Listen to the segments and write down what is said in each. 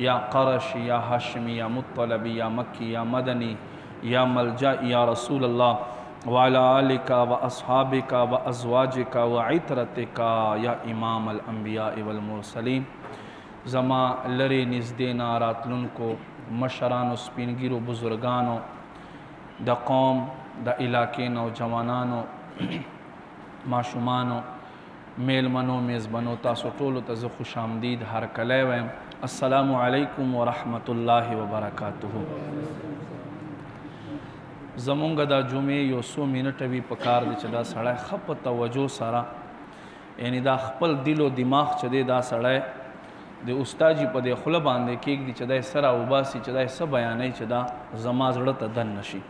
या क़रशी या हाशिमी या मुत्तलबी या मक्की या मदनी या मलजा या रसूल अल्लाह व अला आलिका व अस्हाबिका व अज़वाजिका व इतरतिका या इमाम अल अंबिया वल मुरसलीन। ज़मा लरे निज़दे नारातलुन को मशरान स्पिनगिरो बुज़ुर्गानो द कौम द इलाके नौजवानानो माशुमानो मेलमनो मेज़बनो तासो टोलो तज़ खुश आमदीद हर कले वैम। अस्सलामु अलैकुम व रहमतुल्लाहि व बरकातुहू। ज़मूंगा दा जुमे यो 100 मिनट भी पकार दे चदा सड़ा खप तवज्जो सारा यानी दा खपल दिलो दिमाग चदे दा सड़ा दे उस्ताजी पदे खुला बांधे केक दी चदा सरा उबासी चदा सब बयान चदा जमा जड़ तदन नशी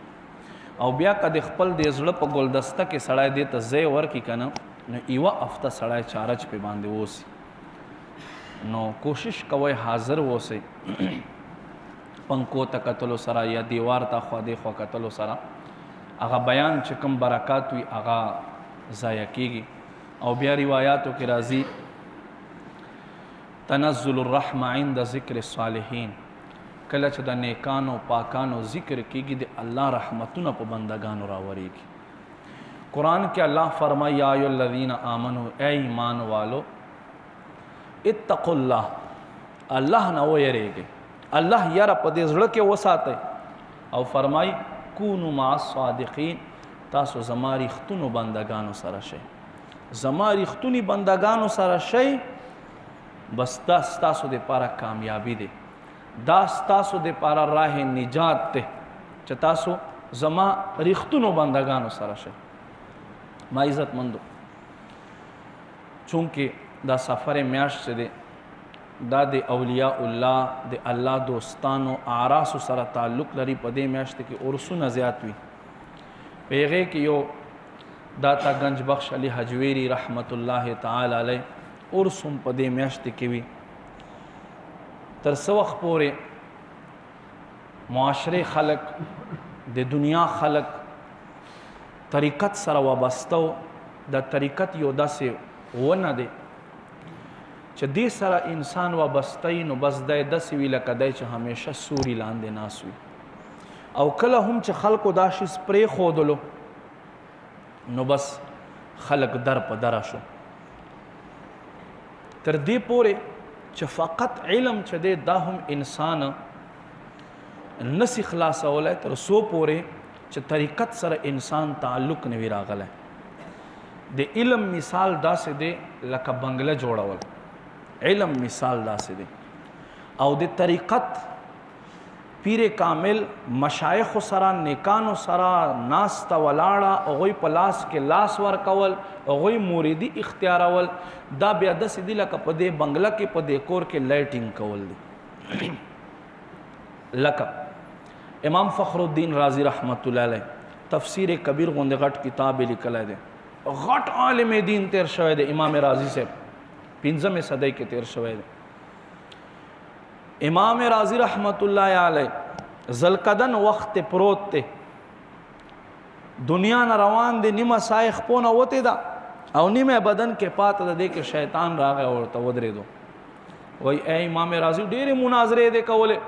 और ब्या का दे खपल दे जड़ प गुलदस्ता के सड़ा दे त ज़े वर की कना न इवा अफ्ता सड़ा चारज पे बांधे वो सी नो कोशिश कवे हाजिर वो से पंको तकतलो सरा या दीवार ता ख्वा दे ख्वा कतलो सरा आगा बयान चकम बरक़ात हुई आगा ज़ाया कीगी और ब्या रिवायातों के राज़ी तनज़्ज़ुलुर रहमा इंद ज़िक्र सालिहीन कल च द नेकानो पाकानो ज़िक्र कीगी दे अल्लाह रहमतुन प बंदगानो रावरीगी। कुरान के अल्लाह फरमाया या अय्युहल्लज़ीना आमनू ए ईमान वालो इत्तक़ुल्लाह अल्लाह न वो यरेगे अल्लाह यारा पदे ज़ड़ के वसाते और फरमाई कूनु मास सादिक़ीन तासो ज़मारी ख़तुनो बंदगानो सरा शे ज़मारी ख़तुनी बंदगानो सरा शे बस दास तासो दे पारा कामयाबी दे दास तासो दे पारा राह निजात ते चतासो ज़मा रिख्तुनो बंदगानो सरा शे मा इज़्ज़त मंदो चूँकि दा सफ़र म्याश से दे दा दे अवलियाउल्लाह दे अल्लाह दोस्तानो आरासो सरा ताल्लुक़ लरी पदे म्याश के उर्सु नज़ियात हुई पेगे कि यो दाता गंज बख्श अली हजवेरी रहमतुल्लाह ताला अलैह उर्सुम पदे म्याश के भी तर सवख पोरे मुआशरे खलक दे दुनिया खलक तरीक़त सरा वाबस्ता द तरीक़त योदा से वो न दे चे सरा इंसान वाबस्तई नो बस दे दस वी लकदे च हमेशा सूरी लांदे नासुई और कल हम च खल्क दाशी स्प्रे खोदलो नो बस खलक दर पदरशो तर दे पोरे च फ़क़त इल्म च दे दा हम इंसान नसी खलासा वाला तर सो पोरे च तरीक़त सर इंसान ताल्लुक़ नवी रागल है दे इल्म मिसाल दा से दे लका बंगला जोड़ावल इल्म मिसाल दा से दे और दे तरीक़त पीरे कामिल मशाइख़ सरा नेकानो सरा नास्ता वलाड़ा अगोई पलास के लास वर कवल अगोई मुरीदी इख्तियारावल दा बेदा से दिला का पदे बंगला के पदे कोर के लाइटिंग कवल दी लका इमाम फ़खरुद्दीन राज़ी रहमतुल्लाह अलैह तफसीर कबीर गुंदे गट किताब लिखल है दे गट आलिम दीन तेर शवे दे इमाम राज़ी से 15वें सदी के तेर शवे दे इमाम राज़ी रहमतुल्लाह अलैह ज़लकदन वक्त प्रोत ते दुनिया न रवान दे निमा साइख पोना होते दा और निमे बदन के पात दे के शैतान रागे और तवदरे दो वही ए इमाम राज़ी डेरे मुनाजरे दे कवले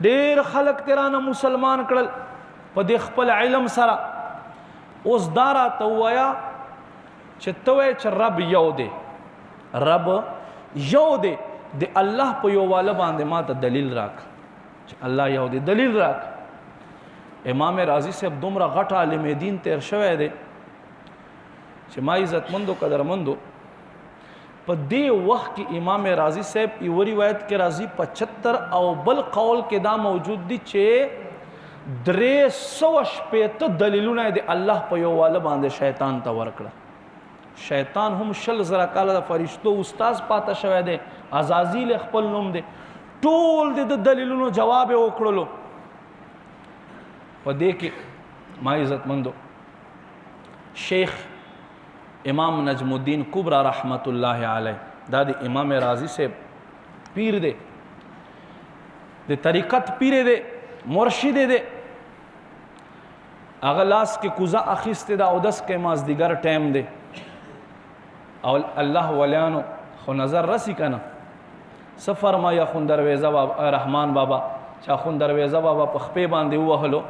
डेर खलक तेरा न मुसलमान कड़ल पदे खपल इल्म सरा उस दारा तवया चतवे च रब यौदे रब यौदे दे अल्लाह पे यो वाला बांधे माता दलील राख अल्लाह यौदे दलील राख इमाम राज़ी से अब दुमरा गट आलिम दीन तेर शवे दे मा इज़्ज़तमंदो कदरमंदो पर दे वक्त की इमाम राज़ी साहब ये रिवायत के राज़ी 75 अवबल कौल के दा मौजूद दी चे 300 दलीलुना दे अल्लाह पे यो वाला बांधे शैतान तवरकड़ा शैतान हम शल जरा काला फरिश्तो उस्ताज पाता शवे दे अज़ाज़ील खपल नुम दे टोल दे दलीलुनो जवाब ओकड़लो पर दे के मा इज़्ज़तमंदो शेख इमाम नजमुद्दीन कुबरा रहमतुल्लाह अलैह दादी इमाम राज़ी से पीर दे तरीक़त पीरे दे मुर्शिदे दे अगलास के कुज़ा अखिस्ते दा उदस के माज दिगर टाइम दे और अल्लाह वलियानो खो नज़र रसी कना څه فرمایي اخوند درویزه رحمان بابا چې اخوند درویزه بابا په خپې باندې ووهلو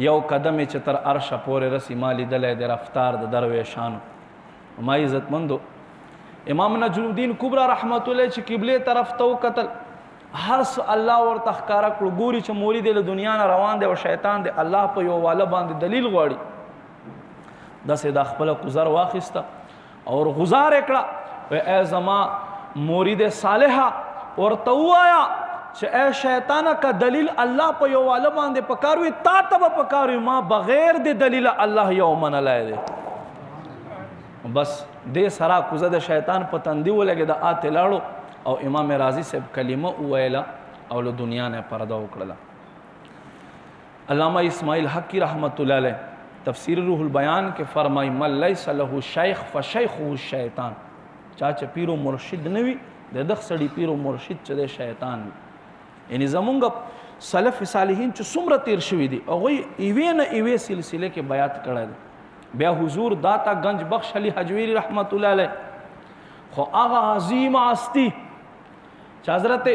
یو قدم یې چې تر عرشه پورې رسي ما لیدلی د رفتار د درویشانو. ما عزتمندو امام نجم الدین کبرا رحمت الله چې قبلې طرف ته وکتل هر څه الله ورته ښکاره کړو. ګوري چې مرید له دنیا نه روان دی او شیطان د الله په یو واله باندې دلیل غواړي. داسې د خپله گزر واخیسته او غزار یې کړه ای زما مرید صالحه ورته ووایه چې ای شیطانه که دلیل الله په یو واله باندې پکار وي تا ته به پکار وي ما بغیر د دلیله الله یو منلی دی. بس دې سره کوزه د شیطان په تندي ولګېده آتې لاړو او امام رازي صاحب کلمه وویله او له دنیا نه پرده وکړله. علامہ اسماعیل حقی رحمت الله علیه تفسیر روح البیان کې فرمایي من لیس له شیخ فشیخه الشیطان. چا چې پیر و مرشد نه وي د دغه سړي پیر و مرشد چې دی شیطان وي. یعنی زمونږ سلف صالحین چې څومره تیر شوي دي هغوی یوې نه یوې سلسله کې بیات کړی دی. بیا حضور داتا گنج بخش علی حجویری رحمت الله علیه خو هغه عظیم هستی چې حضرت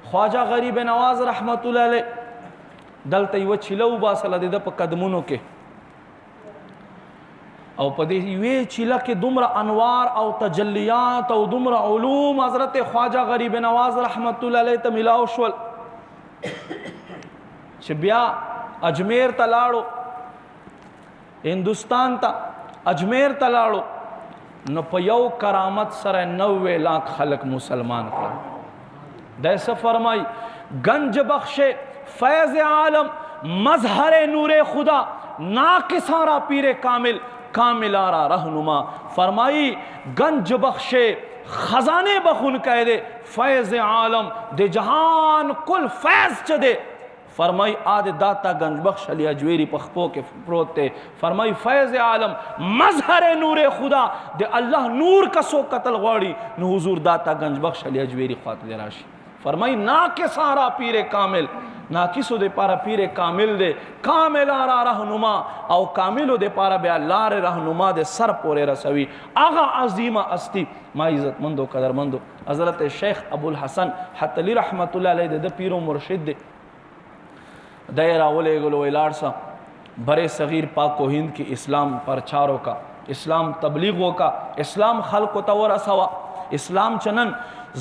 خواجه غریب نواز رحمت الله علیه دلته یوه چیله وباسله د ده په قدمونو کې او په دې یوې چیله کې دومره انوار او تجلیات او دومره علوم حضرت خواجه غریب نواز رحمت الله علیه ته ملاو شول چې بیا اجمیر ته لاړو هندوستان ته اجمیر ته لاړو نو په یو کرامت سره 90 لاکھ خلق مسلمان کړل. د څه فرمای گنج بخش فیض عالم مظہر نور خدا ناقصارا پیر کامل کاملارا رہنما. فرمائی گنج بخش خزانے بخون کہہ دے فیض عالم دے جہان کل فیض چدے. فرمائی آد داتا گنج بخش علی اجویری پخپو کے پروتے فرمائی فیض عالم مظہر نور خدا دے اللہ نور کا سو قتل غوڑی نو حضور داتا گنج بخش علی اجویری خاطر راشی. فرمائی ناقصارا پیر کامل ناقصو دے پارا پیر کامل دے کاملارا رہنما او کاملو دے پارا بے لار رہنما دے سر پورے رسوی. آغا عظیمہ استی ما عزت مندو قدر مندو حضرت شیخ ابو الحسن حتلی رحمت اللہ علیہ دے پیرو مرشد دے دائرہ ولے گلو الارسا برے صغیر پاک و ہند کی اسلام پرچاروں کا اسلام تبلیغوں کا اسلام خلق و تور اسوا اسلام چنن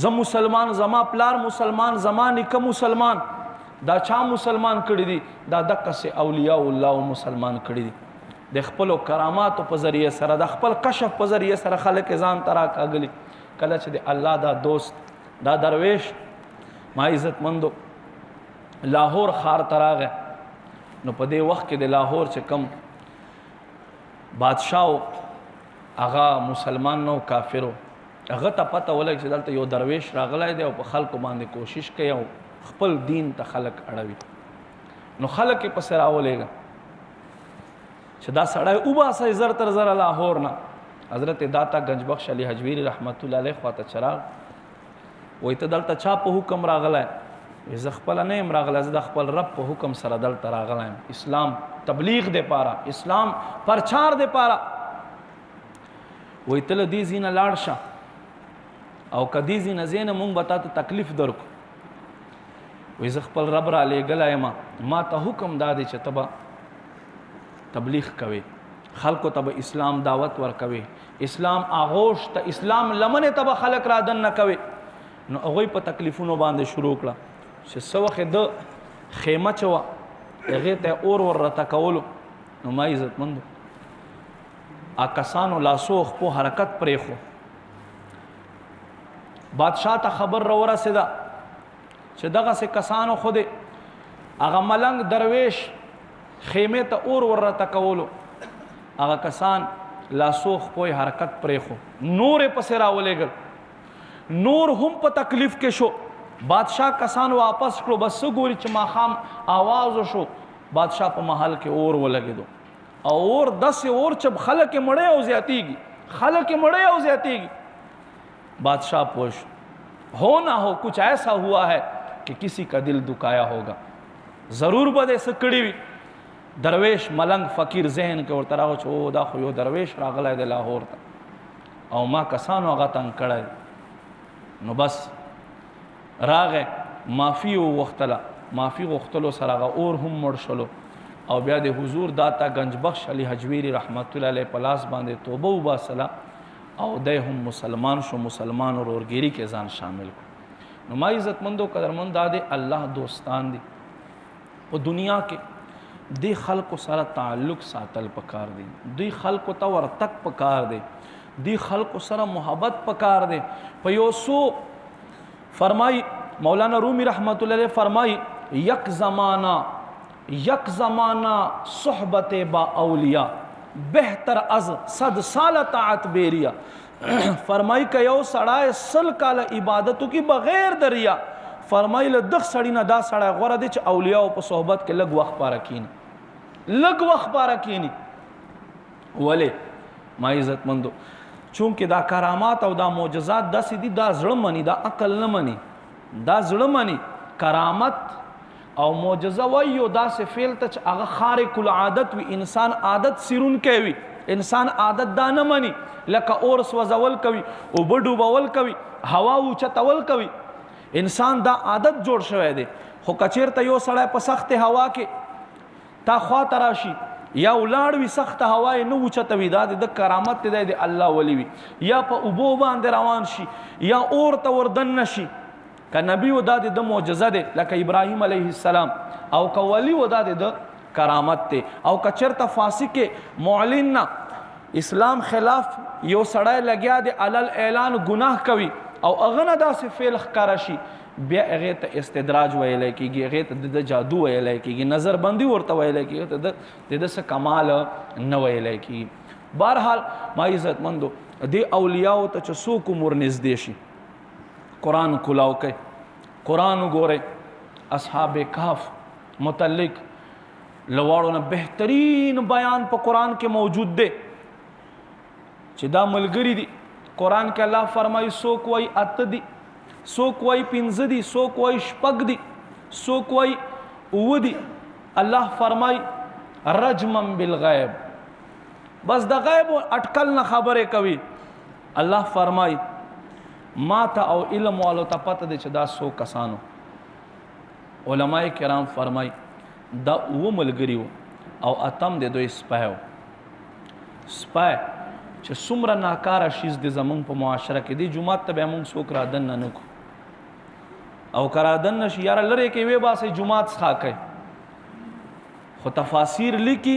زم مسلمان زما پلار مسلمان زما نکا مسلمان دا چا مسلمان کړي دي دا دقه سه اولیاء الله مسلمان کړي دي. د خپل کرامات په ذریعہ سره د خپل کشف په ذریعہ سره خلک ځان ترا کاغلی کله چې د الله دا دوست دا درویش ما عزت مندو لاہور خار تراغه نو په دې وخت کې د لاہور چې کم بادشاہو هغه مسلمان نو کافرو هغه ته پته ولګ چې دلته یو درویش راغلی دی او په خلکو باندې کوشش کوي او خپل دین ته خلق اړوي. نو خلق یې پسې راولېږه چې دا سړی وباسئ زر تر زره لاهور نه. حضرت داتا گنج بخش علی حجویری رحمت الله علیه خواته چراغ وایي ته دلته چا په حکم راغلی؟ زه خپله نه یم راغلی زه د خپل رب په حکم سره دلته راغلی یم اسلام تبلیغ دی پاره اسلام پرچار دی پاره. وایي ته له دې ځای نه لاړ شه او که دې ځای نه ځې نه مونږ به تا ته تکلیف درکو. وی زه خپل رب را لېږلی یم ما ته حکم دا دی چې ته به تبلیغ کوې خلکو ته به اسلام دعوت ورکوې اسلام آغوش ته اسلام لمنې ته به خلک را دن نه کوې. نو هغوی په تکلیفونو باندې شروع کړه چې څه وخت د خیمه چې وه هغې ته اور ور راته کولو. نو ما عزتمندو کسانو لاسو خپو حرکت پرېښو بادشاہ ته خبر را ورسېده چې دغسې کسانو خو د هغه ملنګ درویش خیمې ته اور ور راته کولو هغه کسان لاسو خپوی حرکت پرېښو نور یې پسې راولېږل نور هم په تکلیف کې شو. بادشاہ کسان واپس کړو بس څه ګوري چې ماښام آواز وشو بادشاہ په محل کې اور ولګېدو او اور داسې اور چې خلک یې مړی او زیاتېږي خلک یې مړی او زیاتېږي. بادشاہ پوش ہو نہ ہو کچھ ایسا ہوا ہے کہ کسی کا دل دکایا ہوگا ضرور بده سکړی وي. درویش ملنګ فقیر ذهن کې ورته راغو چې او دا خو یو درویش راغلی دی لاهور ته او ما کسانو هغه تنګ کړی. نو بس راغه معافي وغوښتله، معافي غوښتلو سره هغه اور هم مړ شلو او بیا د حضور داتا گنج بخش علی حجویری رحمت الله علیه په لاس باندې توبه وباسله او دی هم مسلمان شو، مسلمان ورورګیری کې ځان شامل کړو. نو ما عزتمندو قدرمند دادې الله دوستان دي په دنیا کې دی خلکو سره تعلق ساتل پکار دی، دی خلکو ته ورتک پکار دی، دی خلکو سره محبت پکار دی. په یو سو فرمای مولانا رومی رحمت الله علیه فرمای یک زمانہ صحبت با اولیاء بہتر از 100 سال طاعت بیریا. فرمای که یو سړی 100 کاله عبادتو کی بغیر دریا، فرمای له دغ سړی نه دا سړی غوره دی چې اولیاء په صحبت کې لږ وخت پاره کینی، لږ وخت پاره کینی. ولې ما عزتمندو چونکې دا کرامات او دا معجزات داسې دي، دا زړه مني، دا عقل نه مني، دا زړه مني. کرامت او معجزه وایو داسې فعل ته چې هغه خارق العادت وي، انسان عادت سیرونکی وي، انسان عادت دا نه مني. لکه اور سوځول کوي، اوبه ډوبول کوي، هوا اوچتول کوي، انسان دا عادت جوړ شوی دی. خو کچیرته یو سړی په سخت هوا کې تا خواته راشي یا ولاړ وي، سخت هوا یې نه اوچتوي، دا د کرامت دی، د الله ولی وي. یا په اوبو باندې روان شي یا اور ته وردن نشي، که نبی و دا د معجزه دی لکه ابراهیم علیه السلام، او که ولی و دا د کرامت دی. او که چرته فاسق معلن نه اسلام خلاف یو سړی لګیا دی علل اعلان گناه کوي او هغه نه داسې فعل ښکاره شي، بیا هغې ته استدراج ویلی کېږي، هغې ته د جادو ویلی کېږي، نظر بندي ورته ویلی کېږي، د ده څه کمال نه ویلی کېږي. بهرحال ما عزتمندو دې اولیاو ته چې څوک عمر نږدې شي قرآن کلاو کوي. قرآن وګورئ اصحاب کهف متعلق لواړو نه بهترین بیان په قرآن کې موجود دی چې دا ملګری دي. قرآن کې الله فرمایي څوک وایي 8 دي، څوک وایي 15 دي، څوک وایي 6 دي، څوک وایي 9 دي. الله فرمایي رجما بالغیب، بس د غیب اٹکل نه خبرې کوي. الله فرمایي ما ته او علم والو ته پته دی چې دا 100 کسانو. علماء کرام فرمایي دا 9 ملګري وو او اتم د دوی سپی و. سپی چې څومره ناکاره شیز د زمونږ په معاشره کې دی، جومات ته به موږ څوک رادننه نه کړو، او که رادننه شي یاره لرې کې ویې باسئ جومات څخه کوي. خو تفاسیر لیکي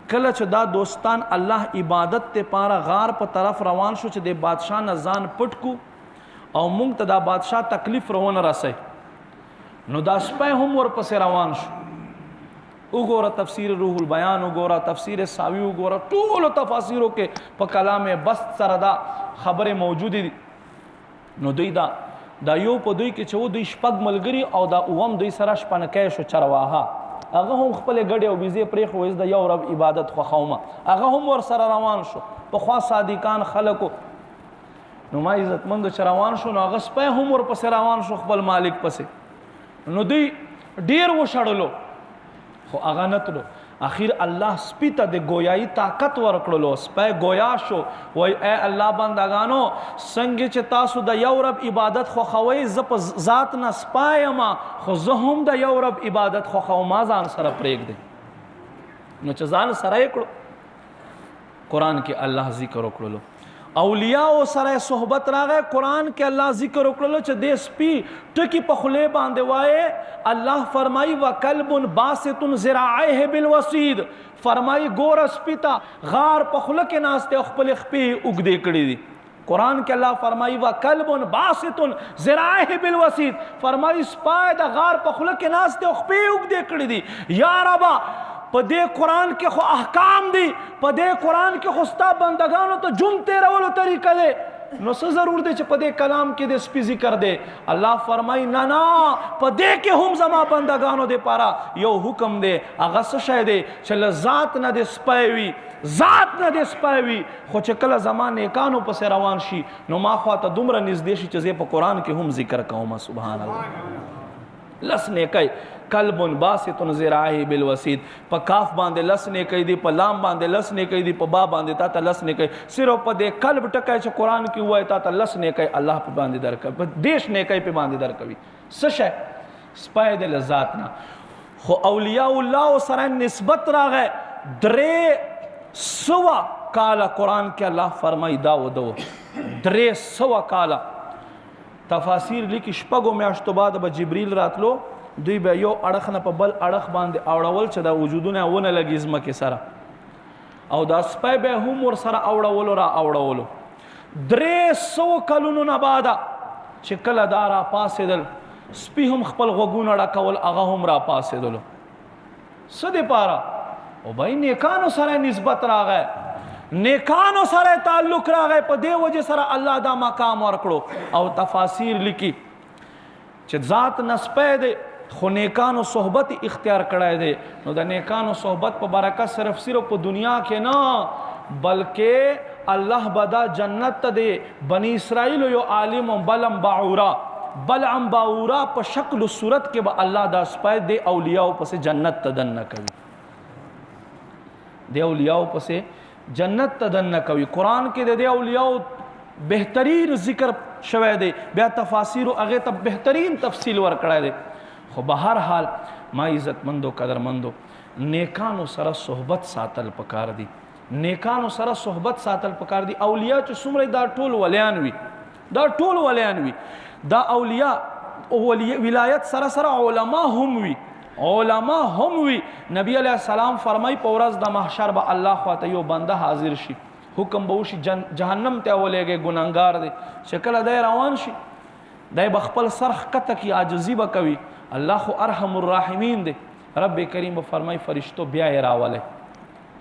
کله چې دا دوستان الله عبادت ته پاره غار په طرف روان شو چې د بادشاه نه ځان پټ کو او موږ ته دا بادشاه تکلیف روونه رسي، نو دا سپی هم ورپسې روان شو. وګوره تفسیر روح البیان، وګوره تفسیر ساوی، وګوره ټولو تفاسیرو کې په کلام بست سره دا خبرې موجودې دي. نو دوی دا یو په دوی کې چې و دوی 6 ملګري او دا 9 دوی سره شپنکی شو چرواها، هغه هم خپلې ګډې او بیزې پرېښو، د یو رب عبادت خوښومه، هغه هم ورسره روان شو. پخوا صادقان خلکو. نو ما عزتمندو چې روان شو نو هغه سپی هم ورپسې روان شو خپل مالک پسې. نو دوی ډېر وشړلو خو هغه نه تلو. اخیر الله سپی ته د گویایي طاقت ورکړلو، سپی گویا شو، وای اے الله بندگانو څنګه چې تاسو د یو رب عبادت خوښوئ، زه په ذات نه سپی یم خو زه هم د یو رب عبادت خوښوم، ما ځان سره پرېږدئ. نو چې ځان سره یې کړو قرآن کې الله ذکر وکړلو، اولیاء سره صحبت راغی. قرآن کې الله ذکر وکړلو چې دې سپي ټکی په خولې باندې وایي. الله فرمایي وکلب باسط ذراعیه بالوصید، فرمایي ګوره سپي ته غار په خوله کې ناست دی او خپلې خپې اوږدې کړې دي. قرآن کې الله فرمایي وکلب باسط ذراعیه بالوصید، فرمایي سپی د غار په خوله کې ناست دی او خپې اوږدې کړې دي. یا ربا په دې قرآن کې خو احکام دي، په دې قرآن کې خو ستا بندگانو ته جون تیرولو طریقه دی، نو څه ضرور دی چې په دې کلام کې د سپي ذکر دی. الله فرمایي نه نه، په دې کې هم زما بندگانو دپاره یو حکم دی. هغه څه شی دی چې له ذات نه د سپی وي، ذات نه د سپی وي، خو چې کله زما نیکانو پسې روان شي نو ما خواته دومره نږدې شي چې زه په قرآن کې هم ذکر کوم. سبحان الله. لس نیکی قلب باسط ذراعه بالوسید په کاف باندې لس نیکی دی په لام باندې لس نیکی دی په با باندې تا ته لس نیکی صرف په دې قلب ټکی چې قرآن کې وایي تا ته لس نیکی الله په باندې درکوي په دیش نیکی په باندې درکوي څه شی سپای د لذات نه خو اولیاء الله سره نسبت راغی 300 کاله قرآن کې الله فرمایي دا و دو 300 کاله تفاسیر لیکي شپږو میاشتو بعد به جبریل راتلو دوی به یو اړخ نه په بل اړخ باندې اړول چې دا وجودونه ونه لګي ځمکې سره او دا سپی به هم ورسره اړولو را اړولو 300 کلونو نه بعد چې کله دا را پاسېدل سپي هم خپل غوږونه ډکول هغه هم را پاسېدلو څه دپاره او بھائی نیکانو سره نسبت راغی نیکانو سره تعلق راغی په دې وجه سره الله دا مقام ورکړو او تفاسیر لیکي چې ذات نسبه دی خو نیکانو صحبت اختیار کړی دی نو د نیکانو صحبت په برکت صرف په دنیا کې نه بلکې الله بدا جنت ته دی بنی اسرائیل یو عالم بلعم باورا په شکل و صورت کې به الله دا سپای دی اولیاء پسې جنت ته دننه کوي دی اولیاء پسې جنت ته دننه کوي قرآن کې د دې اولیاء بهترین ذکر شوی دی بیا تفاسیر هغه ته بهترین تفصیل ورکړی دی خو به هر حال ما عزتمندو قدرمندو نیکانو سره صحبت ساتل پکار دی نیکانو سره صحبت ساتل پکار دی اولیاء چې څومره دا ټول ولیان وي دا اولیاء ولایت سره سره علما هم وي نبی علیہ السلام فرمای په ورځ د محشر به الله خواته یو بنده حاضر شي حکم به وشي جهنم ته ولېږي ګناهګار دی شکل دی روان شي دی به خپل سرخ کته کې عاجزي به کوي الله خو ارحم الراحمین دی رب کریم به فرمای فرشتو بیا یې راولئ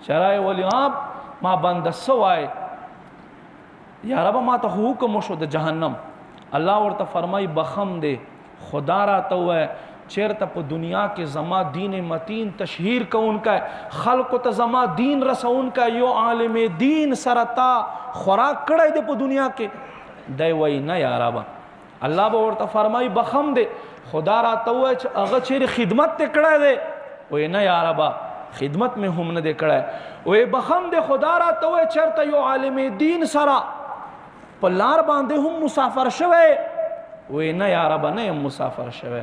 شرای ولی ما بنده څه وایي یا رب ما ته حکم وشو د جهنم الله ورته فرمای بخم دی خدا راته وایي چیرته په دنیا کې زما دین متین تشہیر کوونکی خلقو ته زما دین رسونکی یو عالم دین سره تا خوراک کړی دی په دنیا کې دی وایي نه یا ربه الله به ورته فرمای بخم دی خدا راته وایي چې هغه چیرې خدمت ته کړی دی وایي نه یا ربه خدمت مې هم نه دی کړی وایي بخم دی خدا راته وایي چیرته یو عالم دین سره په لار باندې هم مسافر شوی وایي نه یا ربه نه یم مسافر شوی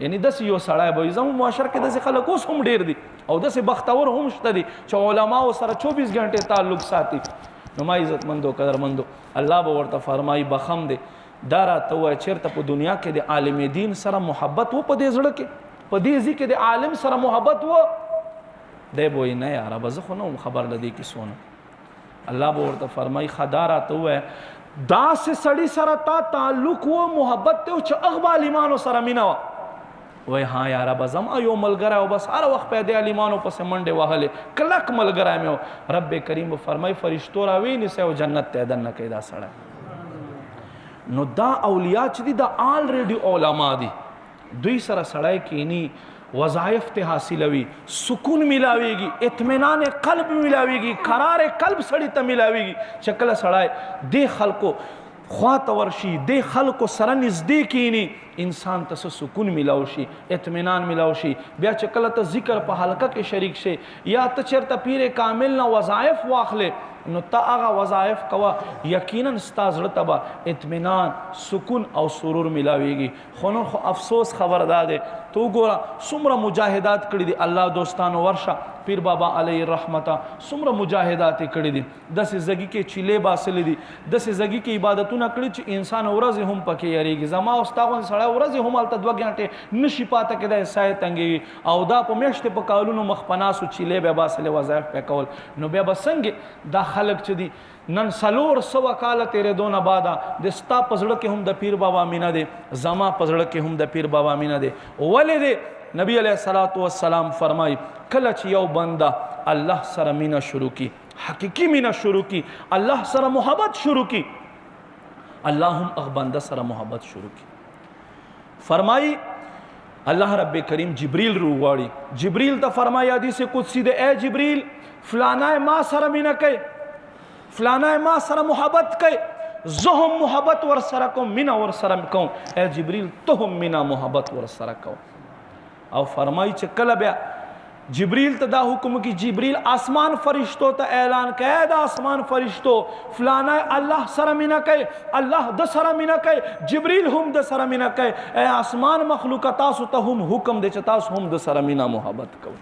یعنی داسې یو سړی به زموږ معاشره کې داسې خلک اوس هم ډېر دي او داسې بختور هم شته دي چې علماو سره 24 غنټې تعلق ساتي نو ما عزتمندو قدرمندو الله به ورته فرمایي بخم دی دا راته وایي چېرته په دنیا کې د عالم دین سره محبت و په دې زړه کې په دې ځای کې د عالم سره محبت و دی به وایي نه یاره به زه خو نه وم خبر له دې کیسو نه الله به ورته فرمایي ښه دا راته ووایه داسې سړي سره تا تعلق و محبت دی چې هغه به عالمانو سره مینه وه وای ها یاره به زما یو ملګری او بس هر وخت په دې عالمانو پسې منډې وهلې کلک ملګری مې و رب کریم به فرمایي فرشتو راوینیسئ او جنت ته یې دننه کوي دا سړی نو دا اولیاء چې دي دا آلریډي علما دي دوی سره سړی کینی وظایف ته حاصلوي سکون ملاویږي اطمینان قلب ملاویږي قرار قلب سړی ته ملاویږي چې کله سړی دې خلکو خواته ورشي دې خلکو سره نږدې کینی انسان ته سکون ملاو شي اطمینان ملاو شي بیا چې کله ته ذکر په حلقه کې شریک شي یا ته چېرته پیر کامل نه وظایف واخلې نو ته هغه وظایف کوه یقینا ستا زړه ته به اطمینان سکون او سرور ملاویږي خو نن خو افسوس خبر دا دی ته وګوره څومره مجاهدات کړي دي الله دوستانو ورشه پیر بابا علیه رحمته څومره مجاهدات یې کړي دي داسې زګي کې چیلې باسلې دي داسې زګي کې عبادتونه کړي چې انسان ورځې هم پکې یریږي زما او ستا غوندې سړی ورځې هم هلته 2 غنټې نشي پاته کېدی ساه یې تنګوي او دا په میاشتې په کالونو مخ په ناسو چیلې بیا باسلې وظایف پې کول نو بیا به څنګه دا خلک چې دي نن 400 کاله تېرېدو نه بعده د ستا په زړه کې هم د پیر بابا مینه دی زما په زړه کې هم د پیر بابا مینه دی ولې دی نبی علیہ الصلوۃ والسلام فرمای کله چې یو بنده الله سره مینه شروع کی حقیقی مینه شروع کی الله سره محبت شروع کی الله هم هغه بنده سره محبت شروع کی فرمای الله رب کریم جبریل رو غواړي جبریل ته فرمای حدیث قدسی ده اے جبریل فلانا ما سره مینه کوي فلانا ما سره محبت کوي زه هم محبت ور سره کوم مینا ور سره کوم اے جبریل ته هم مینا محبت ور سره کوم او فرمایي چې کله بیا جبریل ته دا حکم کی جبریل آسمان فرشتو ته اعلان کړه دا آسمان فرشتو فلانا الله سره مینا کوي الله د سره مینا کوي جبریل هم د سره مینا کوي اے آسمان مخلوقات تاسو ته هم حکم دی چې تاسو هم د سره مینا محبت کوئ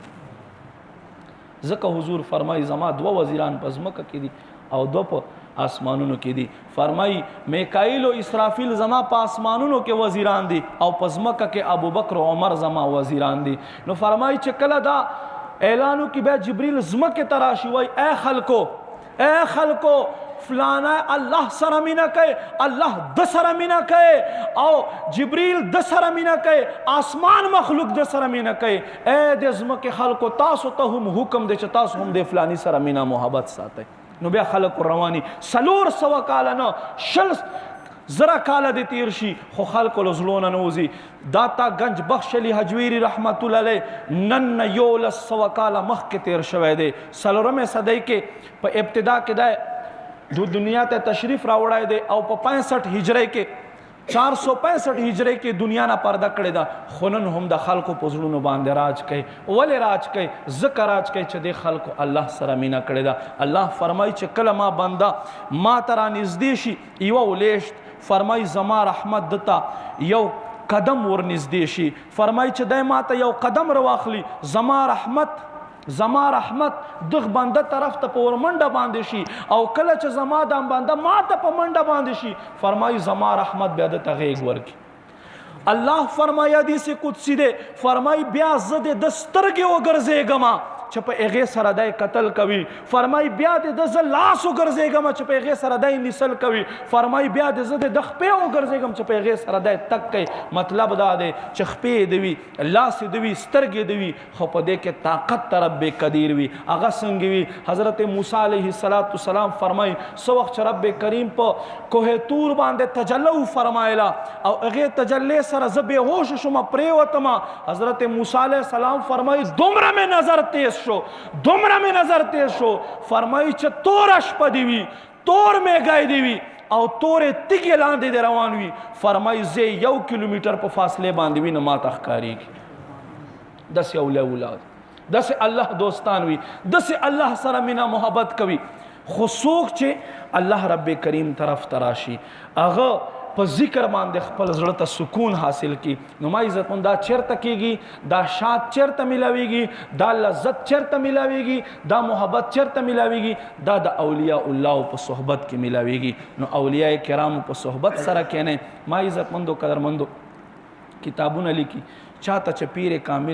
ځکه حضور فرمایي زما دوه وزیران په ځمکه کې دي او دوه په آسمانونو کې دي فرمایي میکائیل او اسرافیل زما په آسمانونو کې وزیران دي او په ځمکه کې ابوبکر او عمر زما وزیران دي نو فرمایي چې کله دا اعلانو کې بیا جبریل ځمکې ته راشي وایي اے خلکو فلانا الله سره مینا کوي الله د سره مینا کوي او جبریل د سره مینا کوي آسمان مخلوق د سره مینا کوي اے د ځمکې خلکو تاسو ته هم حکم دی چې تاسو هم د فلانی سره مینا محبت ساتئ نو بیا خلق رواني 400 کال نه 0 کال د تیر شي خو خلق له زلون نه وزي داتا گنج بخش علی حجویری رحمت الله علیه نن یول 100 کال مخ کې تیر شوی دی سلورمه صدی کې په ابتدا کې د دنیا ته تشریف راوړای دی او په 65 هجری کې 465 هجری کې دنیا نه پرده کړې ده خونن هم د خلکو په زړونو باندې راج کوي ولې راج کوي ذکر راج کوي چې د خلکو الله سره مینا کړې ده الله فرمایي چې کله ما بنده ما ترا نږدې شي یو ولیشت فرمایي زما رحمت دتا یو قدم ور نږدې شي فرمایي چې دای ما ته یو قدم رواخلی زما رحمت دغ بنده طرف ته په ورمنډه باندې شي او کله چې زما د بنده ما ته په منډه باندې شي فرمایي زما رحمت بیا د تغیګ ورکی الله فرمایا حدیث قدسی ده فرمایي بیا زه د سترګې وګرځېږم چې په هغې سره دی قتل کوي فرمایي بیا د زه لاس وګرځېږم چې په هغې سره دی نیسل کوي فرمایي بیا د زه د خپې وګرځېږم چې په هغې سره دی تک کوي مطلب دا دی چې خپې دې وي لاس دې وي سترګې دې وي خو په دې کې طاقت ته رب قدیر وي هغه څنګه وي حضرت موسی علیه السلام فرمایي څه وخت چې رب کریم په کوه طور باندې تجلی فرمایله او هغې تجلی سره زه بېهوشه شوم پرېوتم حضرت موسی علیه السلام فرمایي دومره مې نظر تیز دومره می نظر تیز شو فرمایي چې توره شپه دی وي تور میږی دی وي او تورې تیږې لاندې دی روان وي فرمایي زه 1 کیلومتر په فاصلې باندې وي نه ماته ښکارېږي داسې اولیاء اولاد داسې الله دوستان وي داسې الله سره مینا محبت کوي خو څوک چې الله رب کریم طرف ته راشي هغه په ذکر باندې خپل زړه ته سکون حاصل کی نو ما عزتمند دا چیرته کیږي دا شاد چیرته ملاویږي دا لذت چیرته ملاویږي دا محبت چیرته ملاویږي دا د اولیاء الله په صحبت کې ملاویږي نو اولیاء کرام په صحبت سره کینه ما عزتمندو قدرمندو کتابونه لیکي چاته چې پیر کامل